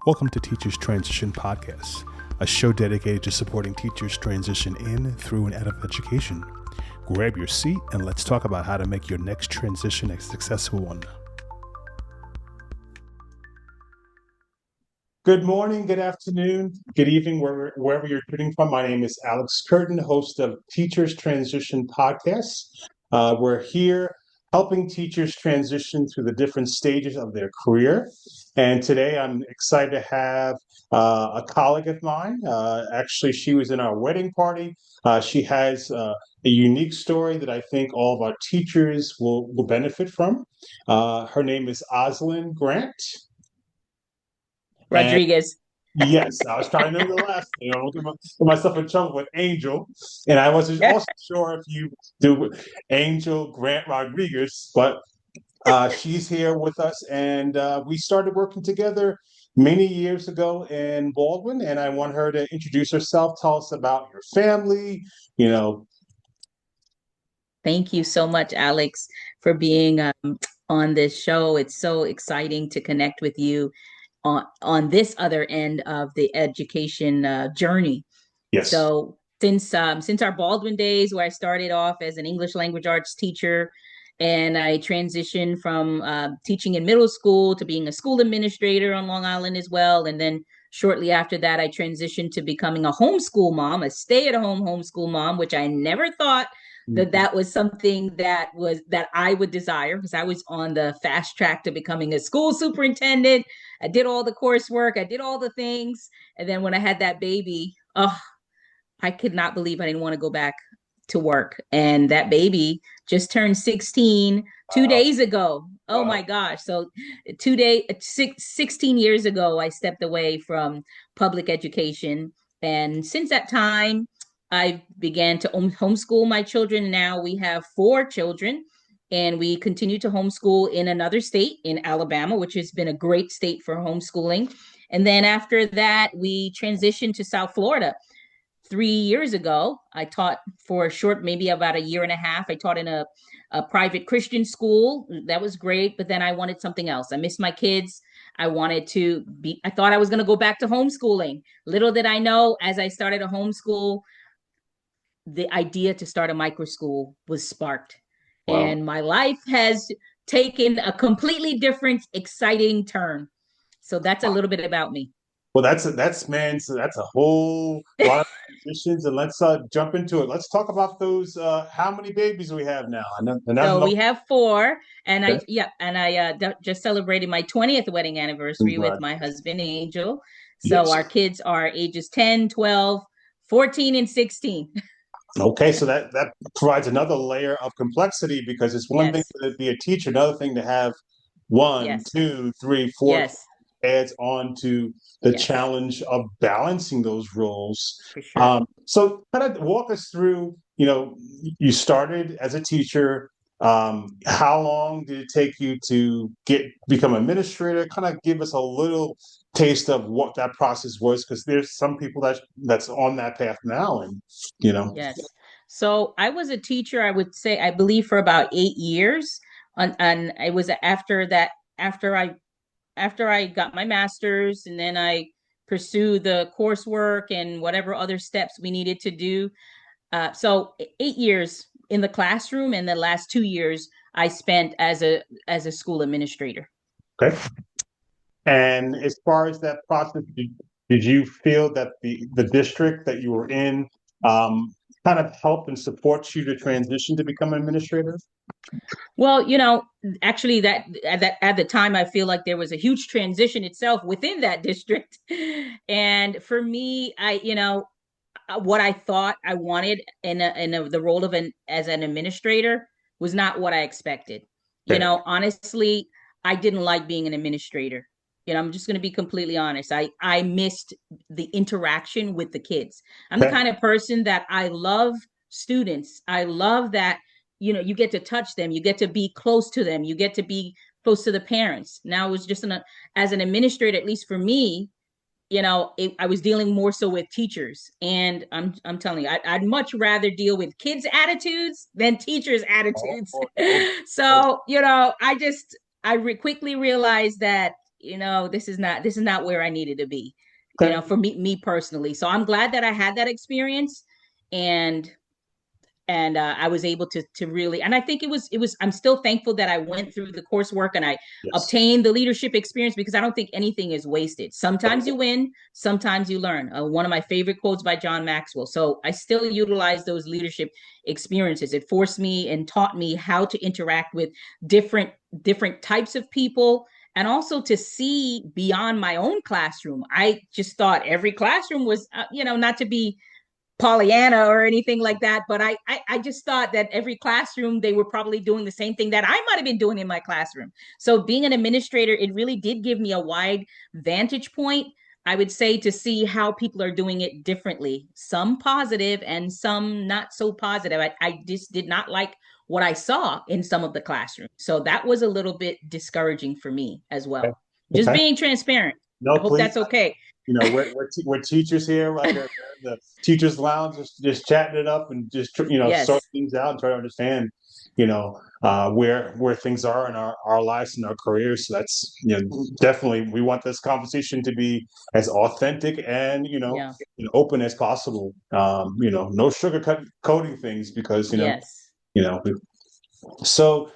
Welcome to Teachers Transition Podcast, a show dedicated to supporting teachers transition in, through, and out of education. Grab your seat and let's talk about how to make your next transition a successful one. Good morning, good afternoon, good evening, wherever you're tuning from. My name is Alex Curtin, host of Teachers Transition Podcast. We're here helping teachers transition through the different stages of their career. And today I'm excited to have a colleague of mine. Actually, she was in our wedding party. She has a unique story that I think all of our teachers will benefit from. Her name is Oslyn Grant. Rodriguez. Yes, I was trying to know the last name. I don't put myself in trouble with Angel. And I wasn't also sure if you do Angel Grant Rodriguez, but she's here with us. And we started working together many years ago in Baldwin. And I want her to introduce herself, tell us about your family, you know. Thank you so much, Alex, for being on this show. It's so exciting to connect with you on this other end of the education journey. Yes. So since our Baldwin days, where I started off as an English language arts teacher, and I transitioned from teaching in middle school to being a school administrator on Long Island as well. And then shortly after that, I transitioned to becoming a homeschool mom, a stay-at-home homeschool mom, which I never thought that was something that I would desire, because I was on the fast track to becoming a school superintendent. I did all the coursework, I did all the things. And then when I had that baby, I could not believe I didn't want to go back to work. And that baby just turned 16 2 days ago. Oh my gosh. So 16 years ago, I stepped away from public education. And since that time, I began to homeschool my children. Now we have 4 children, and we continue to homeschool in another state, in Alabama, which has been a great state for homeschooling. And then after that, we transitioned to South Florida. 3 years ago, I taught for a short, maybe about a year and a half. I taught in a private Christian school. That was great. But then I wanted something else. I missed my kids. I thought I was going to go back to homeschooling. Little did I know, as I started a homeschool, the idea to start a microschool was sparked. Wow. And my life has taken a completely different, exciting turn. So that's a little bit about me. Well, that's a whole lot of transitions, and let's jump into it. Let's talk about those. How many babies we have now? So we have 4, and okay. I just celebrated my 20th wedding anniversary with my husband, Angel. So yes. Our kids are ages 10, 12, 14, and 16. Okay, so that provides another layer of complexity, because it's one thing to be a teacher, another thing to have 1, 2, 3, 4 adds on to the challenge of balancing those roles. For sure. So kind of walk us through, you started as a teacher. How long did it take you to become administrator? Kind of give us a little taste of what that process was, because there's some people that's on that path now, and Yes. So I was a teacher, I would say, I believe, for about 8 years. And it was after I got my master's, and then I pursued the coursework and whatever other steps we needed to do. So 8 years in the classroom, and the last 2 years I spent as a school administrator. Okay. And as far as that process, did you feel that the district that you were in kind of helped and supports you to transition to become an administrator? Well, actually, that at the time, I feel like there was a huge transition itself within that district. And for me, what I thought I wanted in the role of as an administrator was not what I expected. Okay. Honestly, I didn't like being an administrator. I'm just going to be completely honest. I missed the interaction with the kids. I'm the kind of person that I love students. I love that, you get to touch them. You get to be close to them. You get to be close to the parents. Now it was just as an administrator, at least for me, I was dealing more so with teachers. And I'm telling you, I'd much rather deal with kids' attitudes than teachers' attitudes. So, I quickly realized that this is not where I needed to be, Okay. for me personally. So I'm glad that I had that experience, and I was able to really, and I think it was I'm still thankful that I went through the coursework and I Yes. obtained the leadership experience, because I don't think anything is wasted. Sometimes you win, sometimes you learn. One of my favorite quotes by John Maxwell. So I still utilize those leadership experiences. It forced me and taught me how to interact with different different types of people, and also to see beyond my own classroom. I just thought every classroom was, not to be Pollyanna or anything like that, but I just thought that every classroom, they were probably doing the same thing that I might have been doing in my classroom. So being an administrator, it really did give me a wide vantage point, I would say, to see how people are doing it differently. Some positive and some not so positive. I just did not like what I saw in some of the classrooms. So that was a little bit discouraging for me as Okay. well. Just Okay. being transparent. I No, hope please. that's okay. We're teachers here, right? We're in the teachers' lounge, just chatting it up and just sort Yes. things out and try to understand, where things are in our lives and our careers. So that's definitely we want this conversation to be as authentic and Yeah. open as possible. No coating things because Yes. you know. So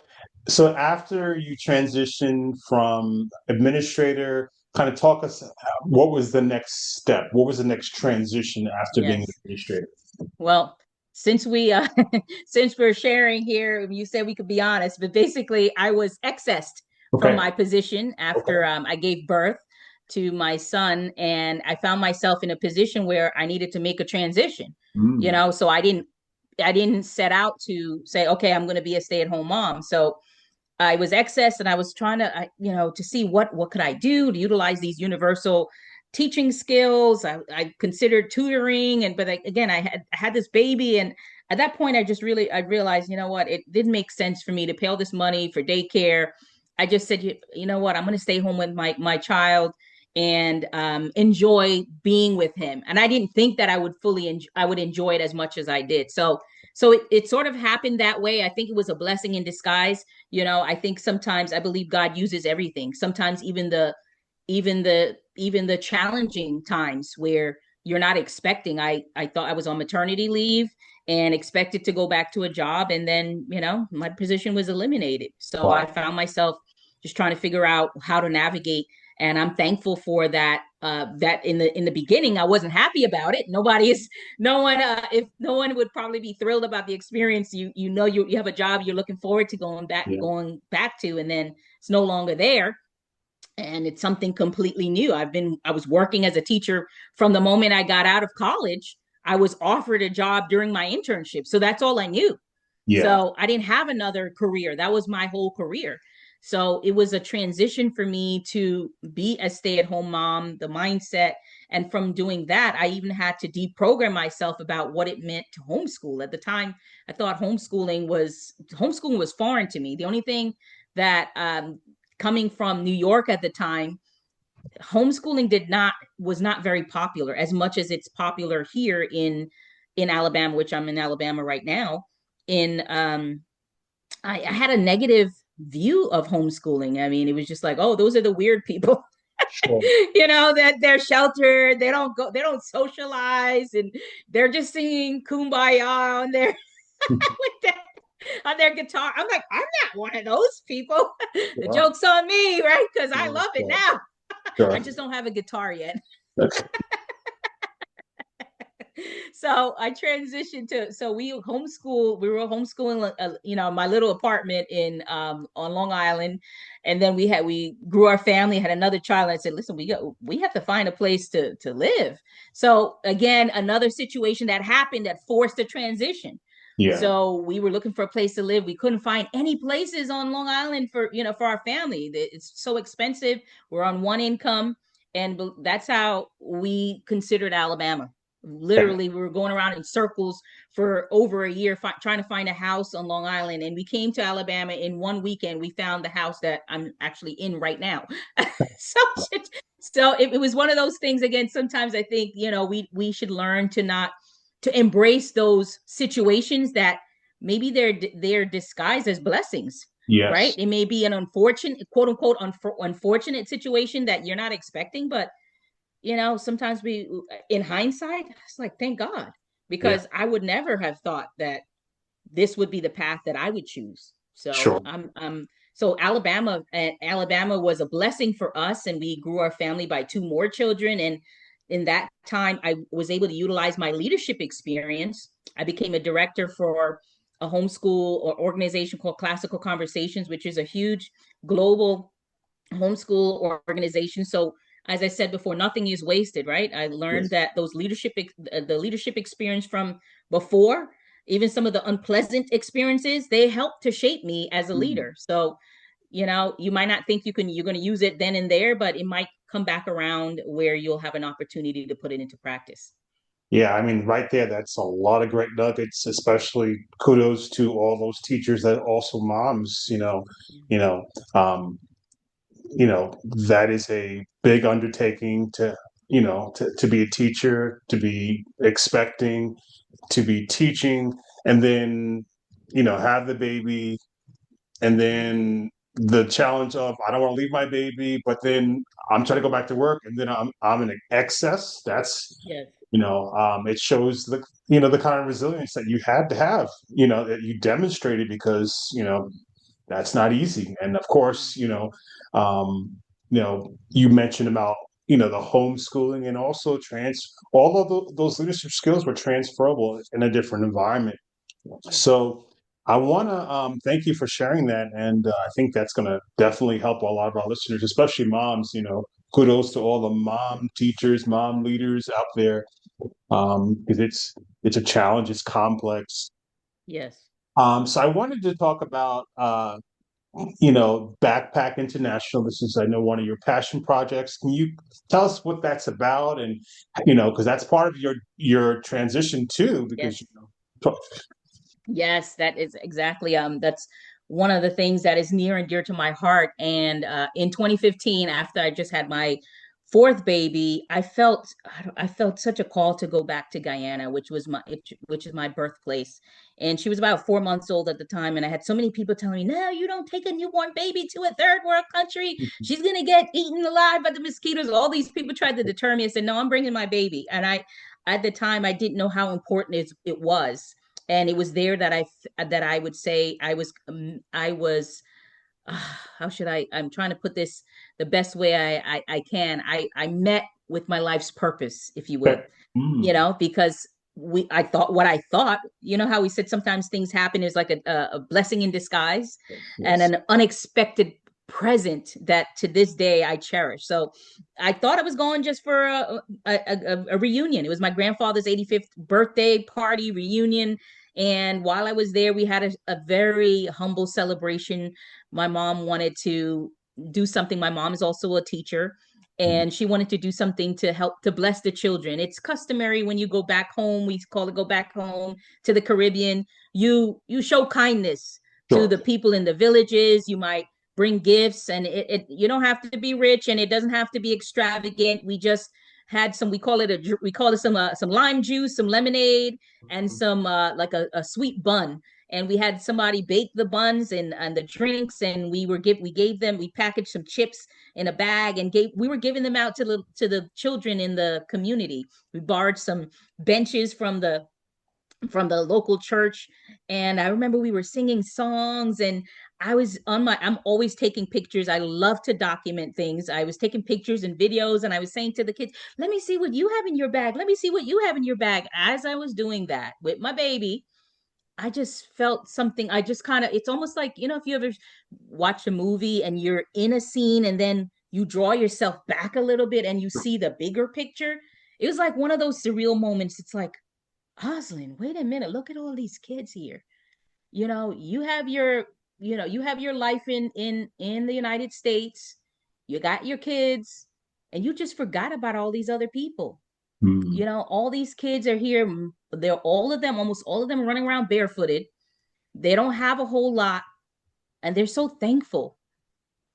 so after you transition from administrator, kind of talk us, what was the next step? What was the next transition after being an Yes. administrator? Well, since we since we're sharing here, you said we could be honest, but basically I was excessed from Okay. my position Okay. after I gave birth to my son, and I found myself in a position where I needed to make a transition. Mm. So I didn't set out to say, okay, I'm going to be a stay-at-home mom. So I was excess, and I was trying to, to see what could I do to utilize these universal teaching skills. I considered tutoring, but again, I had this baby, and at that point, I realized, what, it didn't make sense for me to pay all this money for daycare. I just said, you know what, I'm going to stay home with my child and enjoy being with him. And I didn't think that I would enjoy it as much as I did. So it sort of happened that way. I think it was a blessing in disguise. I think sometimes I believe God uses everything. Sometimes even the challenging times where you're not expecting. I thought I was on maternity leave and expected to go back to a job, and then my position was eliminated. So I Wow. found myself just trying to figure out how to navigate, and I'm thankful for that. That in the beginning I wasn't happy about it. No one, if no one would probably be thrilled about the experience. You have a job you're looking forward to Yeah. going back to, and then it's no longer there, and it's something completely new. I was working as a teacher from the moment I got out of college. I was offered a job during my internship, so that's all I knew. Yeah. So I didn't have another career. That was my whole career. So it was a transition for me to be a stay-at-home mom, the mindset. And from doing that, I even had to deprogram myself about what it meant to homeschool. At the time, I thought homeschooling was foreign to me. The only thing that coming from New York at the time, homeschooling was not very popular as much as it's popular here in Alabama, which I'm in Alabama right now. In I had a negative view of homeschooling. I mean, it was just like, oh, those are the weird people. Sure. That they're sheltered, they don't socialize, and they're just singing kumbaya on their with that on their guitar. I'm like, I'm not one of those people. The Sure. joke's on me, right? Because I Sure. love it Sure. now. I Sure. just don't have a guitar yet. Okay. So I transitioned to so we homeschool. We were homeschooling, my little apartment in on Long Island, and then we grew our family, had another child. And I said, listen, we have to find a place to live. So again, another situation that happened that forced a transition. Yeah. So we were looking for a place to live. We couldn't find any places on Long Island for our family. It's so expensive. We're on one income, and that's how we considered Alabama. Okay. Literally, we were going around in circles for over a year trying to find a house on Long Island, and we came to Alabama in one weekend. We found the house that I'm actually in right now. so it was one of those things. Again, sometimes I think we should learn to embrace those situations that maybe they're disguised as blessings. right? Yes. It may be an unfortunate, quote unquote, unfortunate situation that you're not expecting, but sometimes we, in hindsight, it's like, thank God, Yeah. because I would never have thought that this would be the path that I would choose. So Sure. so Alabama was a blessing for us, and we grew our family by two more children. And in that time, I was able to utilize my leadership experience. I became a director for a homeschool or organization called Classical Conversations, which is a huge global homeschool organization. So as I said before, nothing is wasted, right? I learned Yes. that the leadership experience from before, even some of the unpleasant experiences, they helped to shape me as a Mm. leader. So, you might not think you're going to use it then and there, but it might come back around where you'll have an opportunity to put it into practice. Yeah, I mean, right there, that's a lot of great nuggets, especially kudos to all those teachers that also moms, you know, um, that is a big undertaking to be a teacher, to be expecting, to be teaching, and then, have the baby, and then the challenge of I don't want to leave my baby, but then I'm trying to go back to work, and then I'm in excess. That's Yes. it shows the kind of resilience that you had to have, that you demonstrated because that's not easy. And of course, you mentioned about the homeschooling and also all of those leadership skills were transferable in a different environment. Yes. So I want to thank you for sharing that, and I think that's going to definitely help a lot of our listeners, especially moms. Kudos to all the mom teachers, mom leaders out there, because it's a challenge, it's complex. Yes. So I wanted to talk about Backpack International. This is, I know, one of your passion projects. Can you tell us what that's about, and because that's part of your transition too, because Yes. Yes, that is exactly that's one of the things that is near and dear to my heart. And in 2015, after I just had my fourth baby, I felt such a call to go back to Guyana, which is my birthplace. And she was about 4 months old at the time, and I had so many people telling me, "No, you don't take a newborn baby to a third world country. She's gonna get eaten alive by the mosquitoes." All these people tried to deter me. I said, "No, I'm bringing my baby." And at the time, I didn't know how important it was, and it was there that I would say I was how should I'm trying to put this the best way I can. I met with my life's purpose, if you Okay. will, Mm, because I thought what I thought, how we said sometimes things happen is like a blessing in disguise and yes. an unexpected present that to this day I cherish. So I thought I was going just for a reunion. It was my grandfather's 85th birthday party reunion. And while I was there, we had a very humble celebration. My mom wanted to do something. My mom is also a teacher, Mm, and she wanted to do something to help to bless the children. It's customary when you go back home, we call it go back home to the Caribbean, you show kindness to sure. the people in the villages. You might bring gifts, and it you don't have to be rich, and it doesn't have to be extravagant. We just had some, we call it some lime juice, some lemonade, and some like a sweet bun. And we had somebody bake the buns and the drinks, and we packaged some chips in a bag, and we were giving them out to the children in the community. We borrowed some benches from the local church, and I remember we were singing songs, and I'm always taking pictures. I love to document things. I was taking pictures and videos, and I was saying to the kids, "Let me see what you have in your bag. Let me see what you have in your bag." As I was doing that with my baby, I just felt something. I just kind of, it's almost like, if you ever watch a movie and you're in a scene and then you draw yourself back a little bit and you see the bigger picture. It was like one of those surreal moments. It's like, Oslyn, wait a minute, look at all these kids here. You have your life in the United States. You got your kids, and you just forgot about all these other people. Mm, All these kids are here. Almost all of them running around barefooted. They don't have a whole lot, and they're so thankful.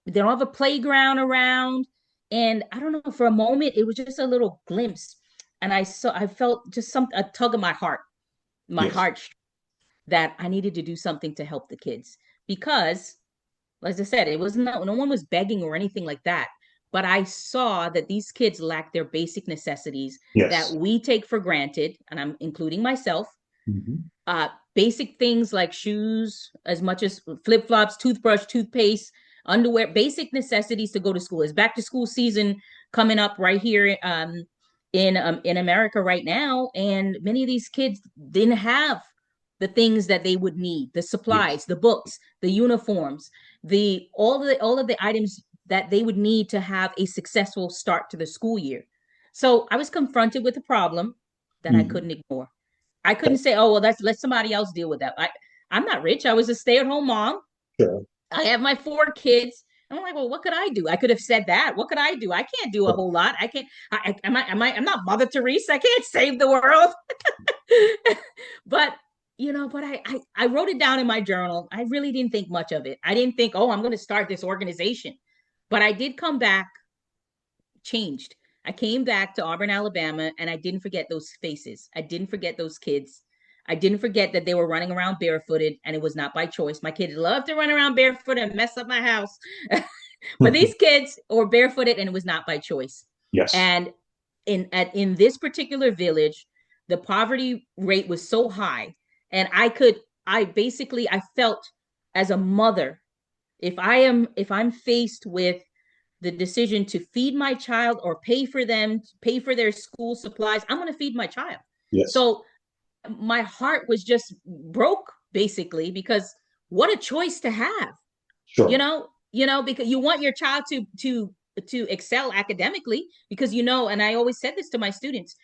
They don't have a playground around. And I don't know, for a moment, it was just a little glimpse. And I felt just a tug of my yes. heart, that I needed to do something to help the kids, because as I said, it was no one was begging or anything like that. But I saw that these kids lack their basic necessities that Yes. we take for granted, and I'm including myself. Mhm. Basic things like shoes, as much as flip flops, toothbrush, toothpaste, underwear, basic necessities to go to school. It's back to school season coming up right here in America right now, and many of these kids didn't have the things that they would need: the Yes. supplies, the books, the uniforms, the all of the items that they would need to have a successful start to the school year. So I was confronted with a problem that I Mhm. couldn't ignore. I couldn't say, oh, well, that's let somebody else deal with that. I'm not rich. I was a stay-at-home mom. Sure. I have my four kids. I'm like, well, what could I do? I could have said that. What could I do? I can't do a Sure. whole lot. I can't. I'm not Mother Teresa. I can't save the world. But but I wrote it down in my journal. I really didn't think much of it. I didn't think, oh, I'm going to start this organization. But I did come back changed. I came back to Auburn, Alabama, and I didn't forget those faces. I didn't forget those kids. I didn't forget that they were running around barefooted, and it was not by choice. My kids love to run around barefoot and mess up my house. But these kids were barefooted, and it was not by choice. Yes. And in this particular village, the poverty rate was so high, and I felt as a mother, if I'm faced with the decision to feed my child or pay for them, pay for their school supplies, I'm going to feed my child. Yes. So my heart was just broke basically, because what a choice to have, Sure. because you want your child to excel academically, because and I always said this to my students,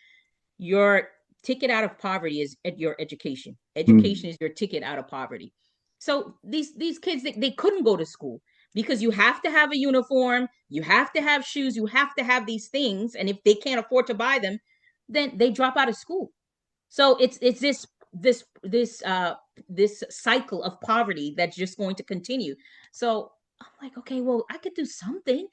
your ticket out of poverty is your education. Education Mhm. is your ticket out of poverty. So these kids, they couldn't go to school because you have to have a uniform, you have to have shoes, you have to have these things, and if they can't afford to buy them, then they drop out of school. So it's this cycle of poverty that's just going to continue. So I'm like, okay, well, I could do something.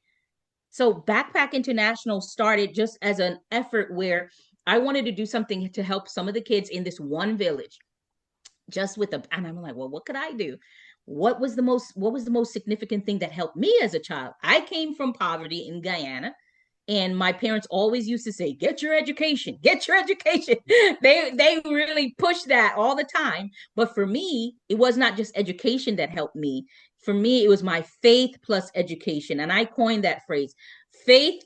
So Backpack International started just as an effort where I wanted to do something to help some of the kids in this one village, just with and I'm like, well, what could I do? What was the most significant thing that helped me as a child? I came from poverty in Guyana, and my parents always used to say, get your education, get your education. They really push that all the time. But for me, it was not just education that helped me. For me, it was my faith plus education, and I coined that phrase: faith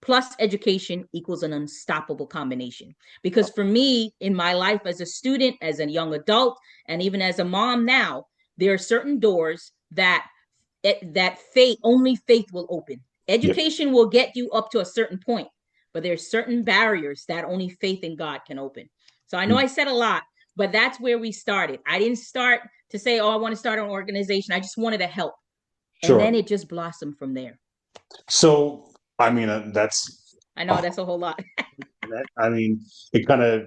plus education equals an unstoppable combination. Because for me, in my life as a student, as a young adult, and even as a mom now, there are certain doors that faith will open. Yeah. Education will get you up to a certain point, but there's certain barriers that only faith in God can open. So I know I said a lot, but that's where we started. I didn't start to say, oh, I want to start an organization. I just wanted to help. And then Sure. it just blossomed from there. So, I mean, that's, I know oh, that's a whole lot. I mean, it kind of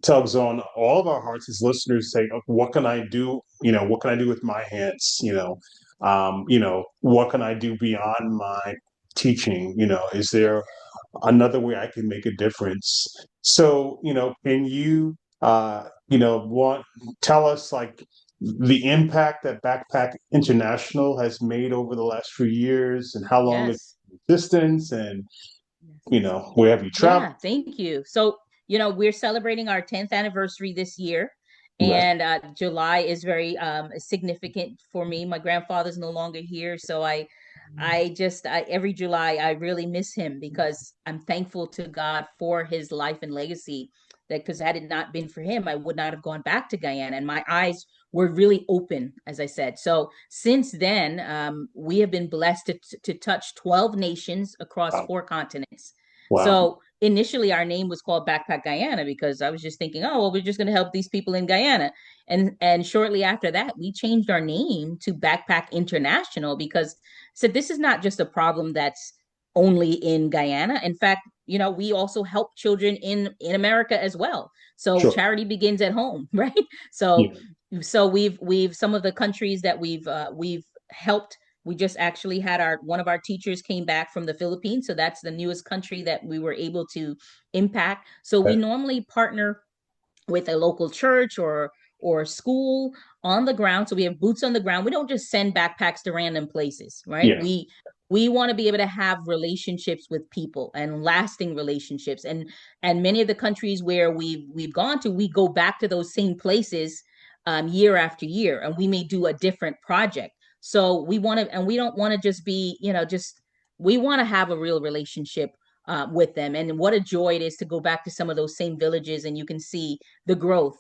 tugs on all of our hearts as listeners. Say, "Oh, what can I do? What can I do with my hands? What can I do beyond my teaching? Is there another way I can make a difference?" So, can you, want tell us like the impact that Backpack International has made over the last few years, and how long it's Yes. been in existence, and Yes. where have you traveled? Yeah, thank you. So, we're celebrating our 10th anniversary this year, Right. and July is very significant for me. My grandfather's no longer here, so every July I really miss him, because I'm thankful to God for his life and legacy. That because had it not been for him, I would not have gone back to Guyana, and my eyes were really open, as I said. So since then, we have been blessed to touch 12 nations across Wow. 4 continents. Wow. So initially, our name was called Backpack Guyana, because I was just thinking, oh, well, we're just going to help these people in Guyana. And shortly after that, we changed our name to Backpack International, because so this is not just a problem that's only in Guyana. In fact, we also help children in America as well. So Sure. charity begins at home, right? Yeah. So we've some of the countries that we've helped. We just actually had one of our teachers came back from the Philippines, so that's the newest country that we were able to impact. So we Okay. normally partner with a local church, or school on the ground. So we have boots on the ground. We don't just send backpacks to random places, right? Yes. We want to be able to have relationships with people and lasting relationships. And many of the countries where we've gone to, we go back to those same places year after year, and we may do a different project. So we want to, and we don't want to just be, just we want to have a real relationship with them. And what a joy it is to go back to some of those same villages, and you can see the growth,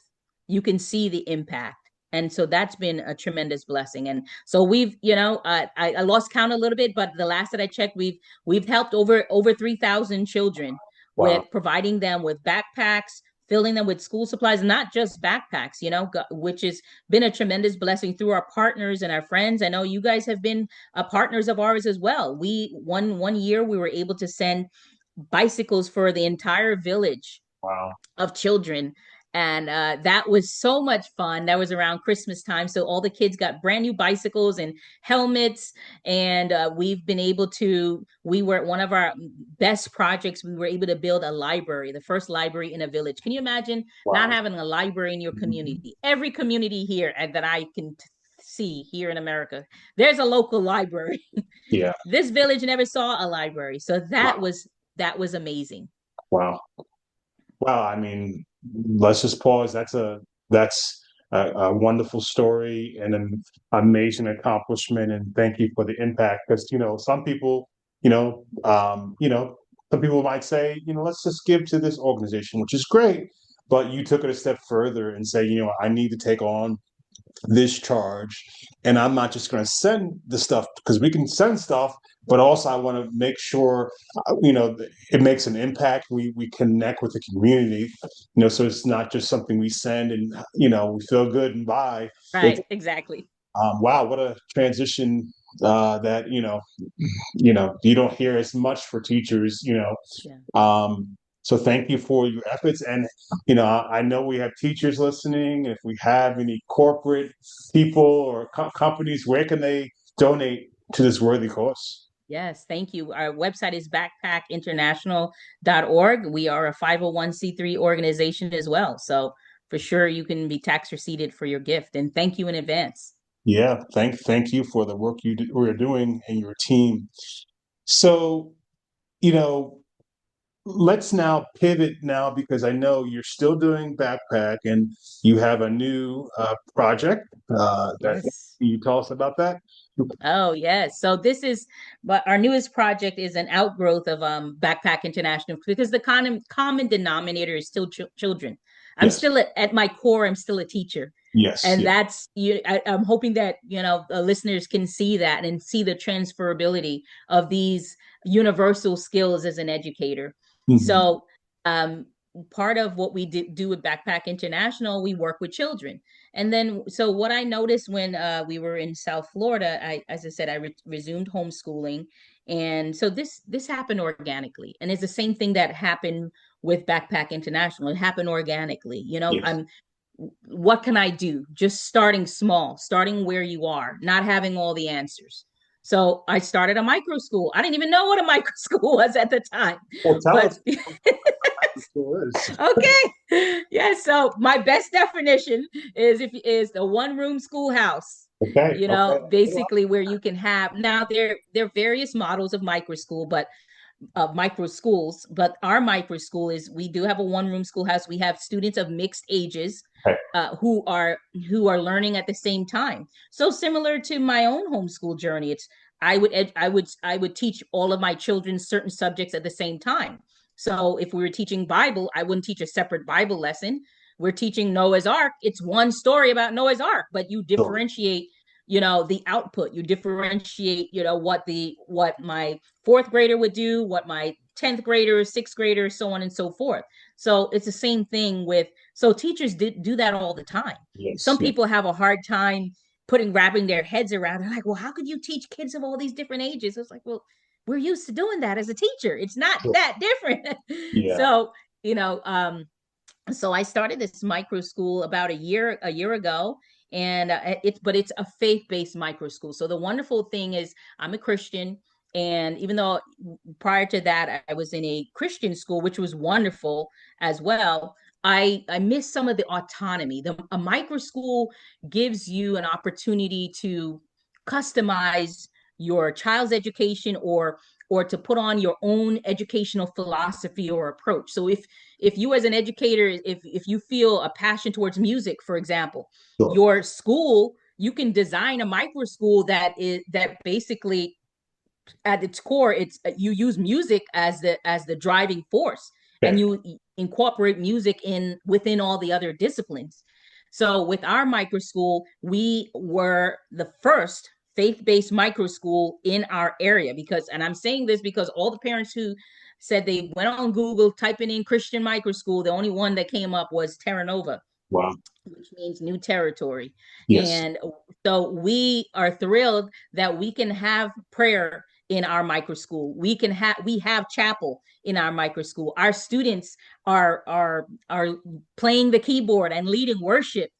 you can see the impact. And so that's been a tremendous blessing. And so we've, I lost count a little bit, but the last that I checked, we've helped over 3,000 children with Wow. providing them with backpacks, filling them with school supplies, not just backpacks, which has been a tremendous blessing through our partners and our friends. I know you guys have been partners of ours as well. One year we were able to send bicycles for the entire village Wow. of children. And that was so much fun. That was around Christmas time. So all the kids got brand new bicycles and helmets. And we've been able to, we were at one of our best projects. We were able to build a library, the first library in a village. Can you imagine not Wow. having a library in your community? Every community here that I can see here in America, there's a local library. Yeah. This village never saw a library. So Wow. that was amazing. Wow. Wow. I mean, let's just pause. That's a wonderful story and an amazing accomplishment. And thank you for the impact. Because, some people, you know, um, you know, some people might say, let's just give to this organization, which is great. But you took it a step further and say, I need to take on this charge. And I'm not just going to send the stuff because we can send stuff, but also I want to make sure, it makes an impact. We connect with the community, so it's not just something we send and, we feel good and buy. It's, Right, exactly. wow, what a transition that, you don't hear as much for teachers, Yeah. so thank you for your efforts. And, I know we have teachers listening. If we have any corporate people or companies, where can they donate to this worthy cause? Yes, thank you. Our website is backpackinternational.org. We are a 501c3 organization as well. So for sure you can be tax receipted for your gift. And thank you in advance. Yeah, thank you for the work we're doing and your team. So, you know, let's now pivot now because I know you're still doing backpack and you have a new project that Yes. can you tell us about that? Oh, yes. So but our newest project is an outgrowth of Backpack International because the common denominator is still children. I'm Yes, still at my core, I'm still a teacher. yes, And yes. that's I'm hoping that the listeners can see that and see the transferability of these universal skills as an educator. Mhm. So um, part of what we do with Backpack International, we work with children. And then, so what I noticed when we were in South Florida, as I said, I resumed homeschooling, and so this happened organically, and it's the same thing that happened with Backpack International. It happened organically. Yes. I'm what can I do? Just starting small, starting where you are, not having all the answers. So I started a micro school. I didn't even know what a micro school was at the time, Well, tell but us what the school is. okay. Yeah, so my best definition is the one room schoolhouse. Okay, okay. Basically where you can have now there are various models of micro schools, but our micro school is we do have a one room schoolhouse. We have students of mixed ages Okay. who are learning at the same time. So similar to my own homeschool journey, it's I would teach all of my children certain subjects at the same time. So if we were teaching Bible, I wouldn't teach a separate Bible lesson. We're teaching Noah's Ark. It's one story about Noah's Ark, but you Sure. differentiate, the output. You differentiate, what my fourth grader would do, what my 10th grader, sixth grader, so on and so forth. So it's the same thing so teachers do that all the time. Yes, Some yes. people have a hard time wrapping their heads around. They're like, well, how could you teach kids of all these different ages? It's like, well, we're used to doing that as a teacher. It's not Sure. that different. Yeah. So, you know, um, so I started this micro school about a year ago, and it's a faith-based micro school. So the wonderful thing is I'm a Christian, and even though prior to that I was in a Christian school, which was wonderful as well, I miss some of the autonomy. A micro school gives you an opportunity to customize your child's education, or to put on your own educational philosophy or approach. So if you as an educator, if you feel a passion towards music, for example, Sure. your school, you can design a micro school that basically at its core, it's you use music as the driving force, and Okay. you incorporate music in within all the other disciplines. So with our micro school, we were the first faith-based micro school in our area, because, and I'm saying this because all the parents who said they went on Google typing in Christian micro school, the only one that came up was Terra Nova, Wow. which means new territory. Yes. And so we are thrilled that we can have prayer in our micro school. We have chapel in our micro school. Our students are playing the keyboard and leading worship.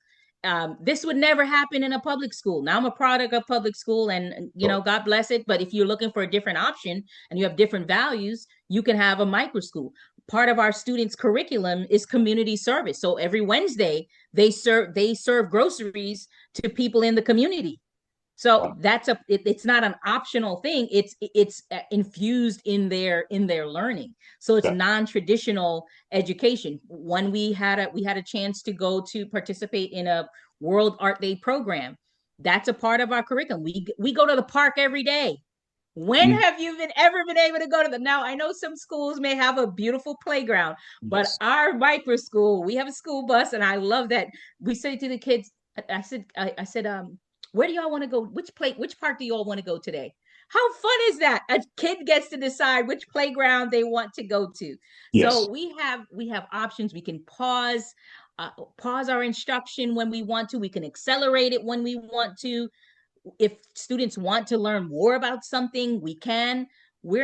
This would never happen in a public school. Now I'm a product of public school, and Sure. God bless it. But if you're looking for a different option and you have different values, you can have a micro school. Part of our students' curriculum is community service. So every Wednesday they serve groceries to people in the community. So Wow. it's not an optional thing. It's infused in their learning. So it's Yeah. non-traditional education. When we had a chance to go to participate in a World Art Day program, that's a part of our curriculum. We go to the park every day. When Mm. have you ever been able to go to them? Now, I know some schools may have a beautiful playground, but Yes. our micro school, we have a school bus, and I love that we say to the kids, I said, where do y'all want to go? Which park do you all want to go today? How fun is that? A kid gets to decide which playground they want to go to. So Yes. we have options. We can pause our instruction when we want to. We can accelerate it when we want to. If students want to learn more about something, we can. We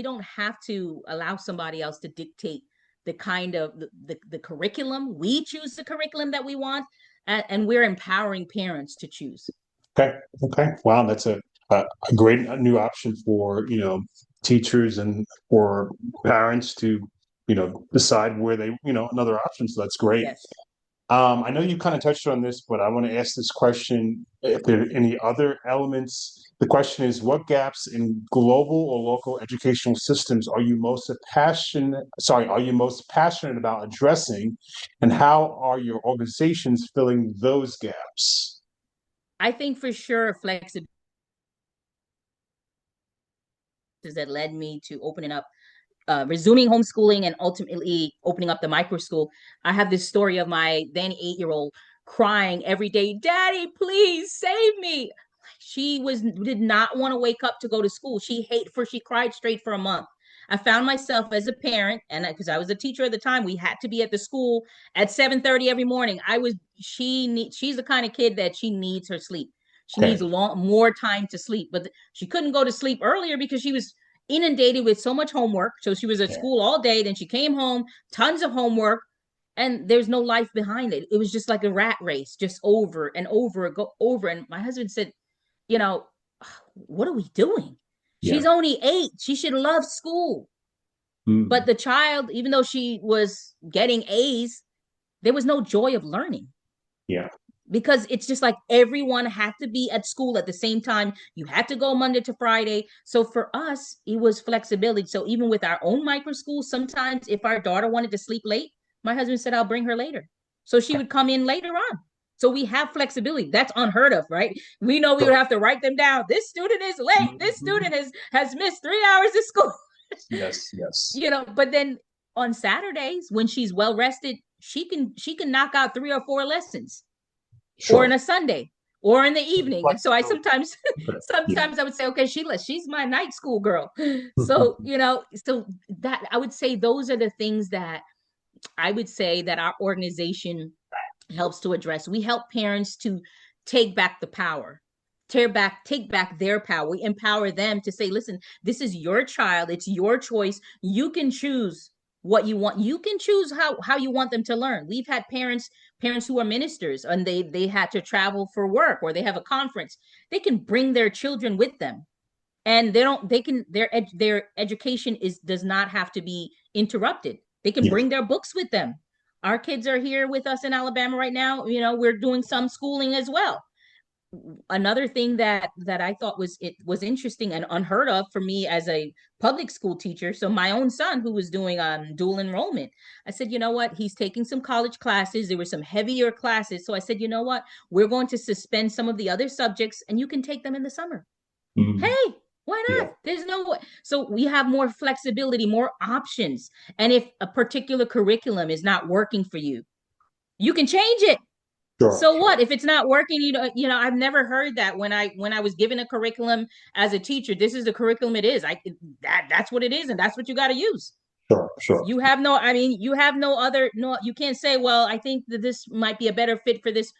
don't have to allow somebody else to dictate the kind of the curriculum. We choose the curriculum that we want, and we're empowering parents to choose. Okay. Okay. Wow. That's a great new option for, teachers and for parents to, decide where they, another option. So that's great. Yes. I know you kind of touched on this, but I want to ask this question. If there are any other elements, the question is, what gaps in global or local educational systems are you most passionate about addressing, and how are your organizations filling those gaps? I think for sure flexibility that led me to opening up, resuming homeschooling and ultimately opening up the micro school. I have this story of my then 8-year-old crying every day, "Daddy, please save me." She did not want to wake up to go to school. She cried straight for a month. I found myself as a parent, and because I was a teacher at the time, we had to be at the school at 7:30 every morning. She's the kind of kid that she needs her sleep. She Okay. needs more time to sleep, but she couldn't go to sleep earlier because she was inundated with so much homework. So she was at Yeah. school all day. Then she came home, tons of homework, and there's no life behind it. It was just like a rat race, just over and over, go over. And my husband said, you know, what are we doing? Yeah. She's only 8. She should love school. But Mm. the child, even though she was getting A's, there was no joy of learning, Yeah. because it's just like everyone had to be at school at the same time. You had to go Monday to Friday. So for us, it was flexibility. So even with our own micro school, sometimes if our daughter wanted to sleep late, my husband said, I'll bring her later. So she would come in later on. So we have flexibility. That's unheard of, right? We know we would Sure. have to write them down. This student is late. This Mhm. student has missed 3 hours of school. Yes. Yes. But then on Saturdays when she's well rested, she can knock out 3 or 4 lessons, or in Sure. a Sunday, or in the evening. So I Flexibility. sometimes Okay. Yeah. sometimes I would say, okay, she's my night school girl. So, so that I would say those are the things that I would say that our organization helps to address. We help parents to take back the power, take back their power. We empower them to say, listen, this is your child, it's your choice. You can choose what you want. You can choose how you want them to learn. We've had parents who are ministers, and they had to travel for work, or they have a conference. They can bring their children with them, and they can their education is does not have to be interrupted. They can Yeah. bring their books with them. our kids are here with us in Alabama right now. We're doing some schooling as well. Another thing that I thought was interesting and unheard of for me as a public school teacher. So my own son, who was doing dual enrollment, I said, you know what? He's taking some college classes. There were some heavier classes. So I said, you know what? We're going to suspend some of the other subjects and you can take them in the summer. Mhm. Hey, why Yeah, not? There's no so we have more flexibility, more options. And if a particular curriculum is not working for you, you can change it. sure, So sure. what if it's not working? I've never heard that when I was given a curriculum as a teacher. This is the curriculum it is. That's what it is, and that's what you got to use. Sure, sure. You have no, I mean, you have no other, no, you can't say, well, I think that this might be a better fit for this.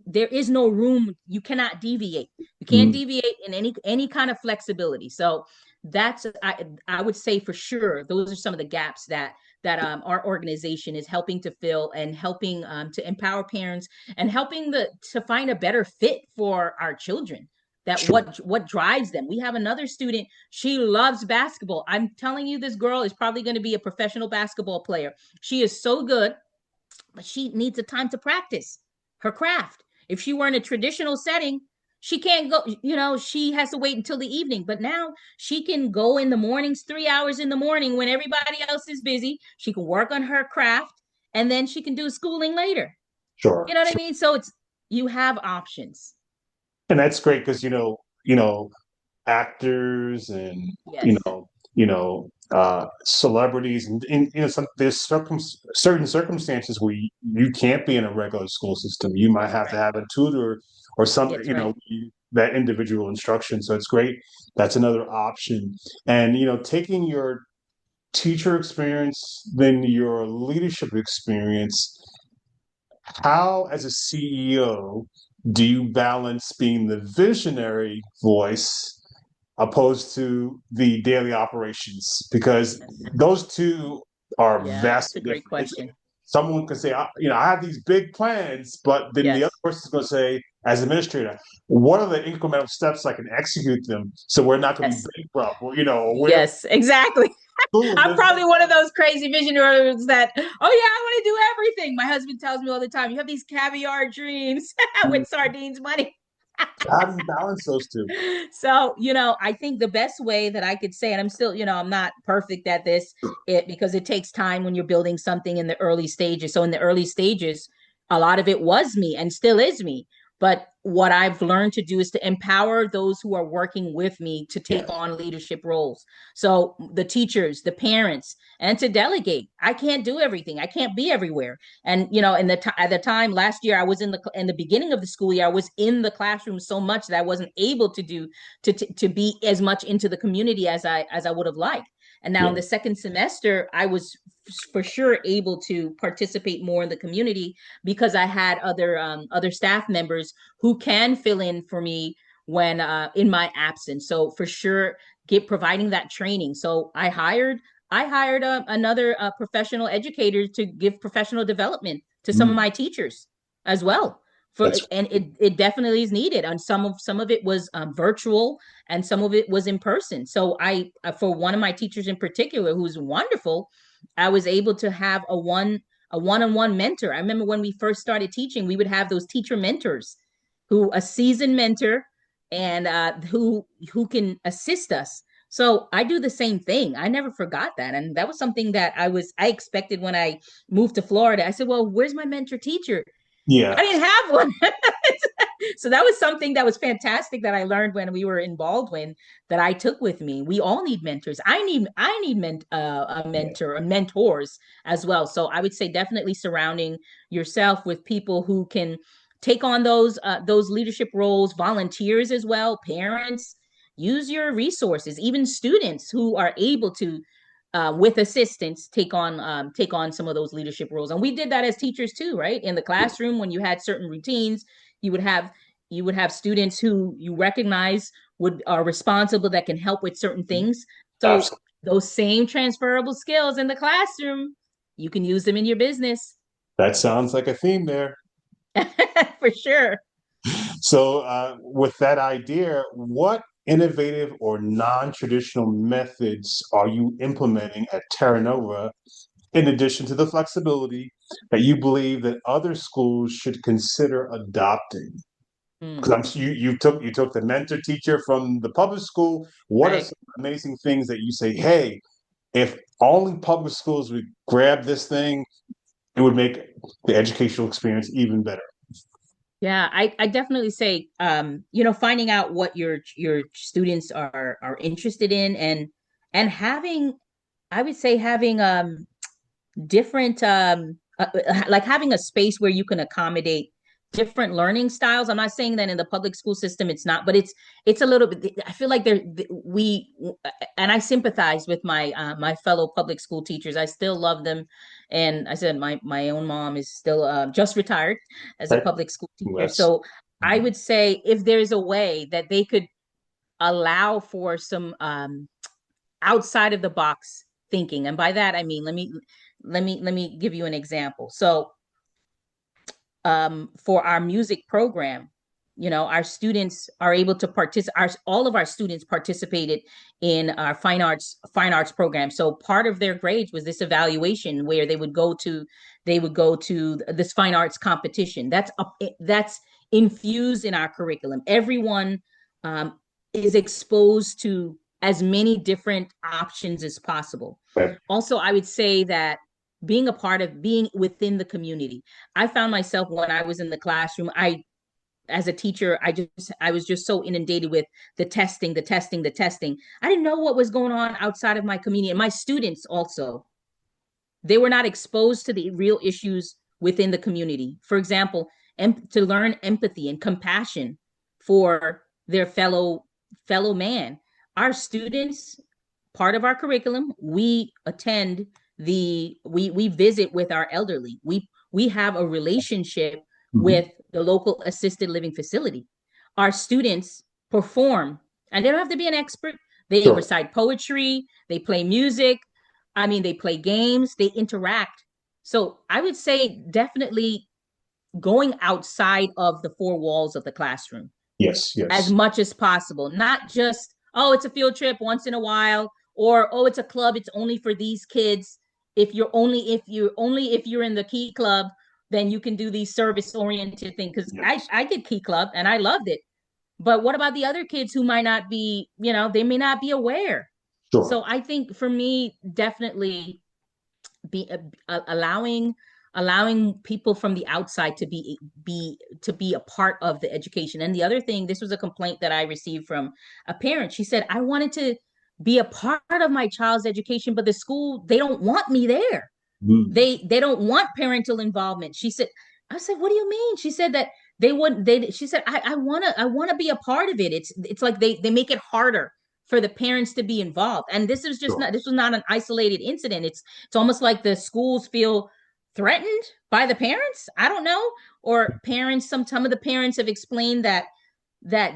There is no room. You cannot deviate. You can't Mm, deviate in any kind of flexibility. So that's I would say for sure those are some of the gaps that our organization is helping to fill and helping to empower parents and helping to find a better fit for our children, that sure. what drives them. We have another student, she loves basketball. I'm telling you, this girl is probably going to be a professional basketball player. She is so good, but she needs a time to practice her craft. If she were in a traditional setting, she can't go, she has to wait until the evening. But now she can go in the mornings, 3 hours in the morning when everybody else is busy. She can work on her craft and then she can do schooling later. Sure, You know what I sure. mean? So you have options. And that's great because actors and you Yes. know, celebrities and there's certain circumstances where you can't be in a regular school system. You might That's have to right. have a tutor or some, That's right. that individual instruction. So it's great. That's another option. And taking your teacher experience, then your leadership experience, how, as a CEO, do you balance being the visionary voice opposed to the daily operations? Because Yes. those two are Yeah, that's vastly a great different. question. Someone can say, I have these big plans, but then the other Yes. person is going to say, as administrator, what are the incremental steps I can execute them so we're not going to be Yes. bankrupt, or we're Yes, exactly. I'm probably one of those crazy visionaries that, oh yeah, I want to do everything. My husband tells me all the time, you have these caviar dreams with sardines money. how do you balance those two? So, I think the best way that I could say, and I'm still, I'm not perfect at this, because it takes time when you're building something in the early stages. So in the early stages, a lot of it was me and still is me. But what I've learned to do is to empower those who are working with me to take Yes. on leadership roles. So the teachers, the parents, and to delegate. I can't do everything. I can't be everywhere. And at the time last year, I was in the beginning of the school year, I was in the classroom so much that I wasn't able to do to be as much into the community as I would have liked. And now in Yeah. the second semester, I was for sure able to participate more in the community because I had other staff members who can fill in for me when in my absence. So for sure, get providing that training. So I hired another professional educator to give professional development to some of Mm, my teachers as well. that's And it definitely is needed. And some of it was virtual, and some of it was in person. So for one of my teachers in particular, who's wonderful, I was able to have a one-on-one mentor. I remember when we first started teaching, we would have those teacher mentors, who a seasoned mentor and who can assist us. So I do the same thing. I never forgot that. And that was something that I expected when I moved to Florida. I said, well, where's my mentor teacher? I yeah, didn't have one. So that was something that was fantastic that I learned when we were in Baldwin, that I took with me. We all need mentors. A yeah. mentor, mentors as well. So I would say definitely surrounding yourself with people who can take on those leadership roles, volunteers as well, parents. Use your resources, even students who are able to with assistance take on some of those leadership roles. And we did that as teachers too, right? In the classroom, when you had certain routines, you would have students who you recognize would are responsible, that can help with certain things. So Absolutely. those same transferable skills in the classroom, you can use them in your business. That sounds like a theme there. For sure. So, with that idea, what innovative or non-traditional methods are you implementing at Terra Nova in addition to the flexibility, that you believe that other schools should consider adopting? Mm, Because you took the mentor teacher from the public school. What are right. some amazing things that you say, hey, if only public schools would grab this thing, it would make the educational experience even better? Yeah, I definitely say, finding out what your students are interested in, and having, I would say, having different like having a space where you can accommodate different learning styles. I'm not saying that in the public school system it's not, but it's a little bit. I feel like we, and I sympathize with my fellow public school teachers. I still love them, and I said my own mom is still just retired as a Right? public school teacher. Yes. So I would say if there's a way that they could allow for some outside of the box thinking, and by that I mean, let me give you an example. So for our music program, our students are able to participate. All of our students participated in our fine arts program. So part of their grades was this evaluation where they would go to this fine arts competition. That's infused in our curriculum. Everyone um, is exposed to as many different options as possible. Right. Also, I would say that being within the community, I found myself when I was in the classroom, as a teacher, I was just so inundated with the testing, the testing, the testing. I didn't know what was going on outside of my community. And my students also, they were not exposed to the real issues within the community. For example, to learn empathy and compassion for their fellow man. Our students, part of our curriculum, we visit with our elderly. We have a relationship Mhm. with the local assisted living facility. Our students perform, and they don't have to be an expert. They Sure. recite poetry, they play music, I mean, they play games, they interact. So I would say definitely going outside of the four walls of the classroom Yes. as Yes. much as possible, not just, oh, it's a field trip once in a while, or oh, it's a club, it's only for these kids. If you're in the key club, then you can do these service oriented things. Because I Yes. I did key club and I loved it. But what about the other kids who might not be, they may not be aware. Sure. So I think for me, definitely be allowing people from the outside to be a part of the education. And the other thing, this was a complaint that I received from a parent. She said, I wanted to be a part of my child's education, but the school, they don't want me there. Mm. They don't want parental involvement. She said, I said, what do you mean? She said that they wouldn't they she said, I wanna be a part of it. It's like they make it harder for the parents to be involved. And Sure. this was not an isolated incident. It's almost like the schools feel threatened by the parents. I don't know. Or parents, some of the parents have explained that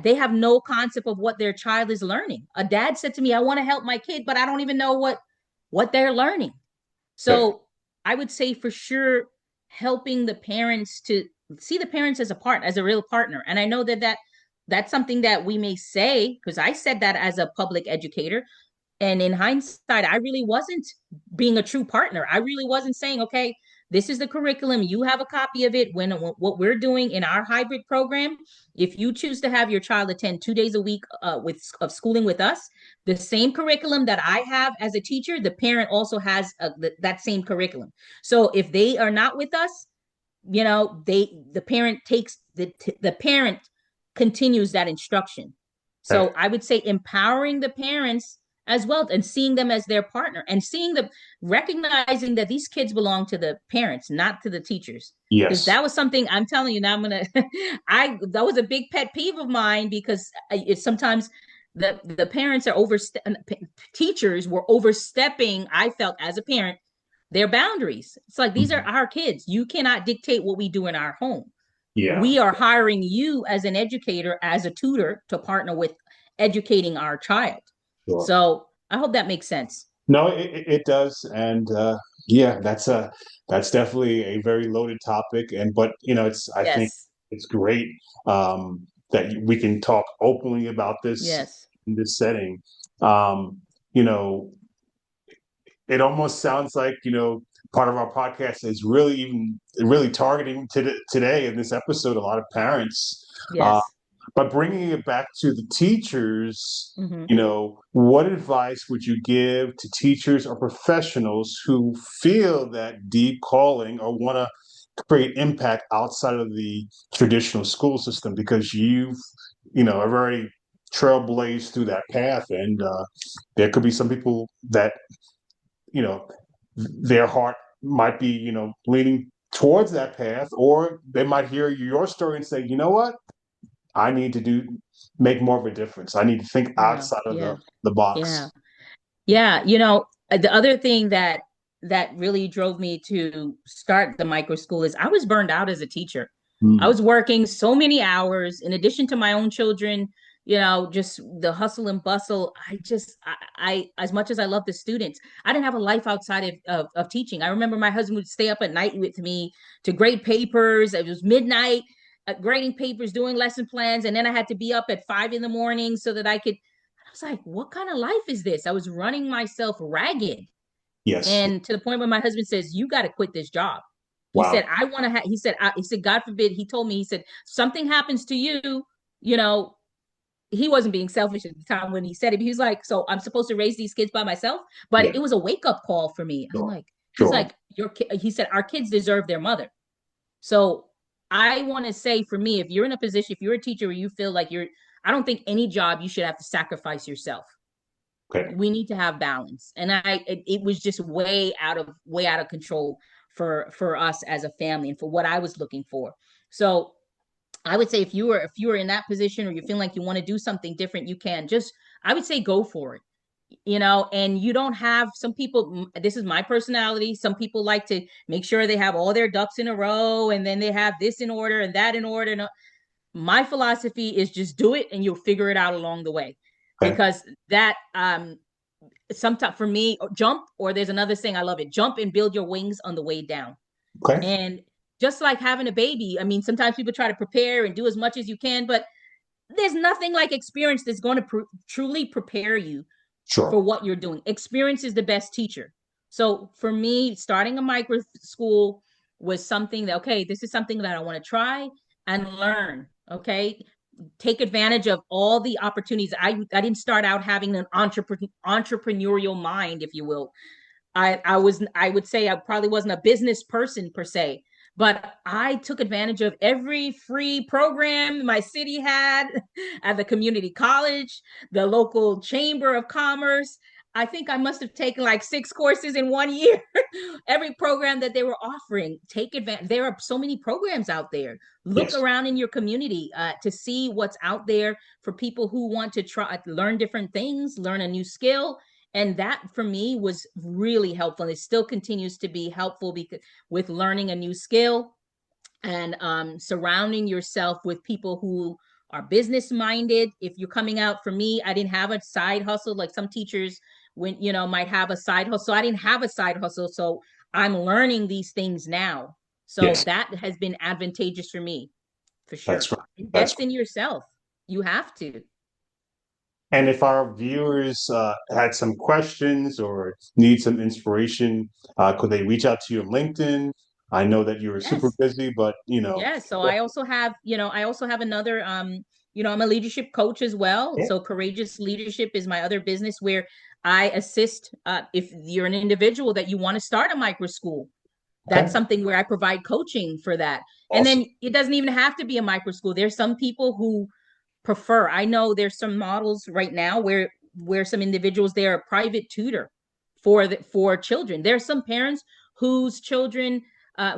they have no concept of what their child is learning. A dad said to me, I want to help my kid, but I don't even know what they're learning. Right. So I would say for sure helping the parents to see the parents as a real partner. And I know that's something that we may say, because I said that as a public educator. And in hindsight, I really wasn't being a true partner. I really wasn't saying, okay, this is the curriculum. You have a copy of it. When what we're doing in our hybrid program, if you choose to have your child attend 2 days a week of schooling with us, the same curriculum that I have as a teacher, the parent also has that same curriculum. So if they are not with us, the parent takes the parent continues that instruction. Right. So I would say empowering the parents as well, and seeing them as their partner, and recognizing that these kids belong to the parents, not to the teachers. Because Yes. that was something, I'm telling you now, I'm gonna I that was a big pet peeve of mine, because it's sometimes the parents are teachers were overstepping, I felt as a parent, their boundaries. It's like, these are Mhm. our kids. You cannot dictate what we do in our home. Yeah. We are hiring you as an educator, as a tutor, to partner with educating our child. Sure. So I hope that makes sense. No, it does, and yeah, that's definitely a very loaded topic, and but it's I think Yes. it's great that we can talk openly about this Yes. in this setting. Um, you know, it almost sounds like part of our podcast is really even really targeting today in this episode a lot of parents. Uh, Yes. but bringing it back to the teachers, Hmm. what advice would you give to teachers or professionals who feel that deep calling or want to create impact outside of the traditional school system? Because have already trailblazed through that path, and there could be some people that, you know, their heart might be, leaning towards that path, or they might hear your story and say, you know what? I need to make more of a difference. I need to think Yeah. outside of Yeah. the Yeah. box. Yeah. The other thing that really drove me to start the micro school is I was burned out as a teacher. I Mm, was working so many hours in addition to my own children, just the hustle and bustle. I as much as I love the students, I didn't have a life outside of teaching. I remember my husband would stay up at night with me to grade papers. It was midnight, grading papers, doing lesson plans. And then I had to be up at 5 in the morning so that I was like, what kind of life is this? I was running myself ragged. yes. And to the point where my husband says, you got to quit this job. He said, Wow. I want to have, he said, God forbid, he told me, he said, something happens to you, you know, he wasn't being selfish at the time when he said it. But he was like, so I'm supposed to raise these kids by myself. But Yeah. it was a wake up call for me. I'm Sure. like, he's Sure. like, he said, our kids deserve their mother. So I want to say for me, if you're in a position, if you're a teacher where you feel like I don't think any job you should have to sacrifice yourself. Okay. We need to have balance. And it was just way out of control for us as a family and for what I was looking for. So I would say if you were in that position or you feel like you want to do something different, you can just, I would say, go for it. And you don't have, some people, this is my personality, some people like to make sure they have all their ducks in a row and then they have this in order and that in order. No, my philosophy is just do it and you'll figure it out along the way, Okay. because that sometimes for me, jump, or there's another thing, I love it, jump and build your wings on the way down. Okay. And just like having a baby, I mean, sometimes people try to prepare and do as much as you can, but there's nothing like experience that's going to truly prepare you for Sure. what you're doing. Experience is the best teacher. So for me, starting a micro school was something that, okay, this is something that I want to try and learn. Okay. Take advantage of all the opportunities. I didn't start out having an entrepreneurial mind, if you will. I would say I probably wasn't a business person per se, but I took advantage of every free program my city had at the community college, the local chamber of commerce. I think I must have taken like 6 courses in 1 year. Every program that they were offering, take advantage. There are so many programs out there. Look Yes. around in your community to see what's out there for people who want to try learn different things, learn a new skill. And that for me was really helpful, and it still continues to be helpful because with learning a new skill and surrounding yourself with people who are business minded. If you're coming out, for me, I didn't have a side hustle like some teachers when might have a side hustle. I didn't have a side hustle, so I'm learning these things now. So Yes. that has been advantageous for me, for That's sure. right. That's Invest in yourself. You have to. And if our viewers had some questions or need some inspiration, could they reach out to you on LinkedIn? I know that you're super Yes. busy, but Yeah, so I also have another I'm a leadership coach as well. yeah, So Courageous Leadership is my other business where I assist if you're an individual that you want to start a micro school. That's okay, something where I provide coaching for that. And awesome. then it doesn't even have to be a micro school. There's some people who prefer. I know there's some models right now where some individuals, they're a private tutor for children. There's some parents whose children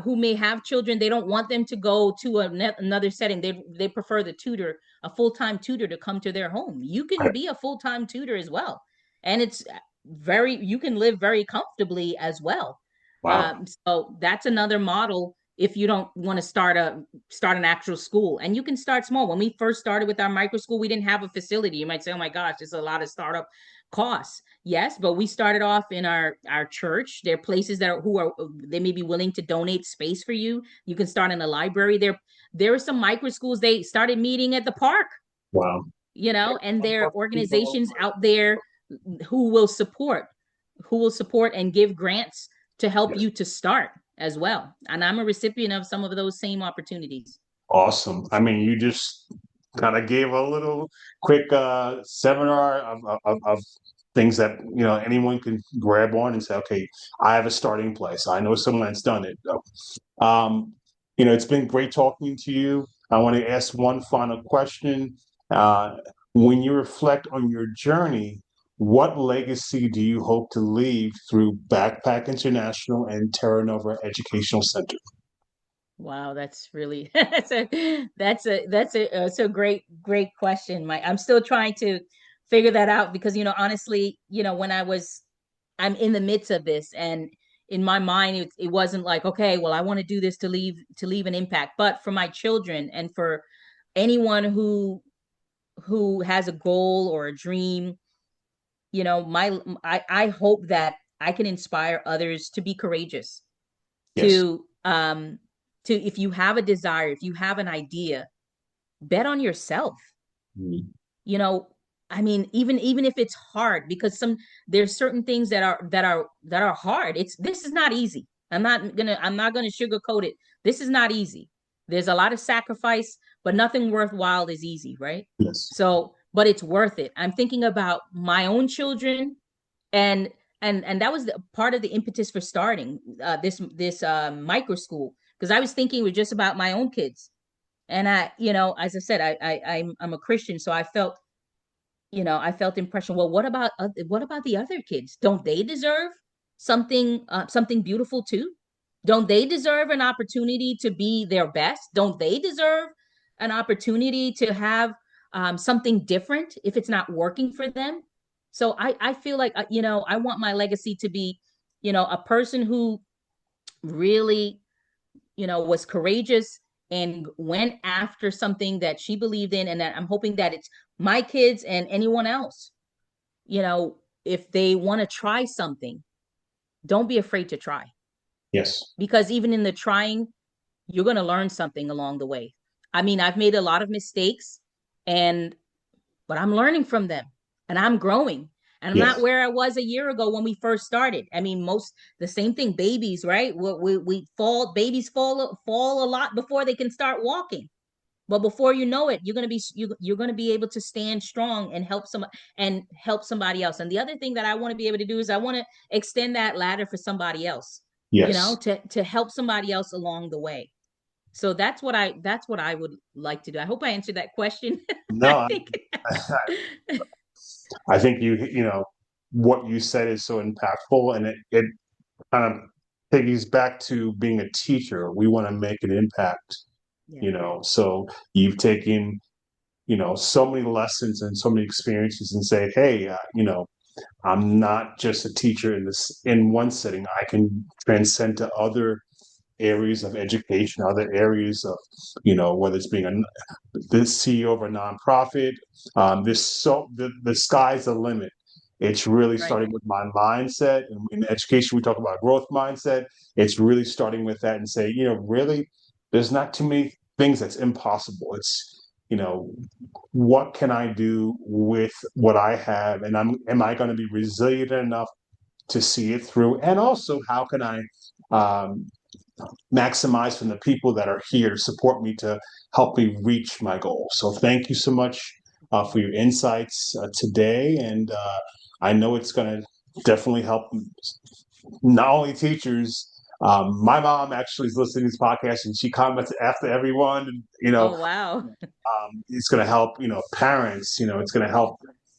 who may have children, they don't want them to go to another setting. They prefer the tutor, a full-time tutor, to come to their home. You can Okay. be a full-time tutor as well, and it's you can live very comfortably as well. Wow. So that's another model if you don't want to start an actual school. And you can start small. When we first started with our micro school, we didn't have a facility. You might say, oh my gosh, there's a lot of startup costs. Yes, but we started off in our church. There are places they may be willing to donate space for you. You can start in a library. There are some micro schools, they started meeting at the park, Wow. and there are organizations out there who will support and give grants to help Yes. you to start as well. And I'm a recipient of some of those same opportunities. Awesome. I mean, you just kind of gave a little quick seminar of things that anyone can grab on and say, okay, I have a starting place. I know someone that's done it. Um, it's been great talking to you. I want to ask one final question. Uh, when you reflect on your journey, what legacy do you hope to leave through Backpack International and Terra Nova Educational Center? Wow, that's really that's a great question. I'm still trying to figure that out because honestly, when I'm in the midst of this, and in my mind it wasn't like, okay, well, I want to do this to leave an impact, but for my children and for anyone who has a goal or a dream, my I hope that I can inspire others to be courageous, Yes. to if you have a desire, if you have an idea, bet on yourself. Mhm. you know I mean, even if it's hard, because there's certain things that are hard. This is not easy. I'm not gonna sugarcoat it. This is not easy. There's a lot of sacrifice, but nothing worthwhile is easy, right? Yes. So but it's worth it. I'm thinking about my own children, and and that was part of the impetus for starting this micro school, because I was thinking it was just about my own kids. And as I said, I'm a Christian, so I felt impression. Well, what about the other kids? Don't they deserve something beautiful too? Don't they deserve an opportunity to be their best? Don't they deserve an opportunity to have something different if it's not working for them? So I feel like I want my legacy to be a person who really was courageous and went after something that she believed in, and that I'm hoping that it's my kids and anyone else, if they want to try something, don't be afraid to try, Yes. because even in the trying, you're going to learn something along the way. I mean, I've made a lot of mistakes, and but I'm learning from them, and I'm growing. And I'm not Yes. where I was a year ago when we first started. I mean, the same thing, babies, right? Babies fall a lot before they can start walking. But before you know it, you're gonna be able to stand strong and help somebody else. And the other thing that I want to be able to do is I want to extend that ladder for somebody else, Yes. to help somebody else along the way. So that's what I would like to do. I hope I answered that question. I No, think. I think what you said is so impactful, and it kind of piggies back to being a teacher. We want to make an impact, Yeah. so you've taken, so many lessons and so many experiences and say, hey, I'm not just a teacher in one setting. I can transcend to other areas of education, other areas of, whether it's being the CEO of a nonprofit. The sky's the limit. It's really Right. starting with my mindset. And in education, we talk about growth mindset. It's really starting with that and say, really, there's not too many things that's impossible. It's, what can I do with what I have? And am I going to be resilient enough to see it through? And also, how can I um, maximize from the people that are here to support me to help me reach my goal? So thank you so much for your insights today. And I know it's going to definitely help not only teachers. My mom actually is listening to this podcast, and she comments after everyone. And, Oh, wow. it's going to help, parents. It's going to help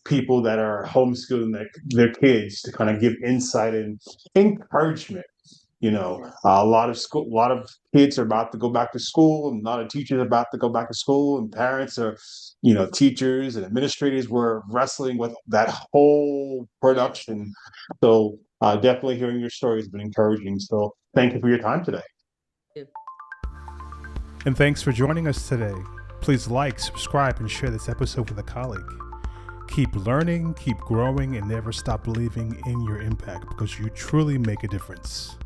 people that are homeschooling their kids to kind of give insight and encouragement. A lot of kids are about to go back to school, and a lot of teachers are about to go back to school, and parents are, teachers and administrators were wrestling with that whole production. So definitely hearing your story has been encouraging. So thank you for your time today. And thanks for joining us today. Please like, subscribe, and share this episode with a colleague. Keep learning, keep growing, and never stop believing in your impact, because you truly make a difference.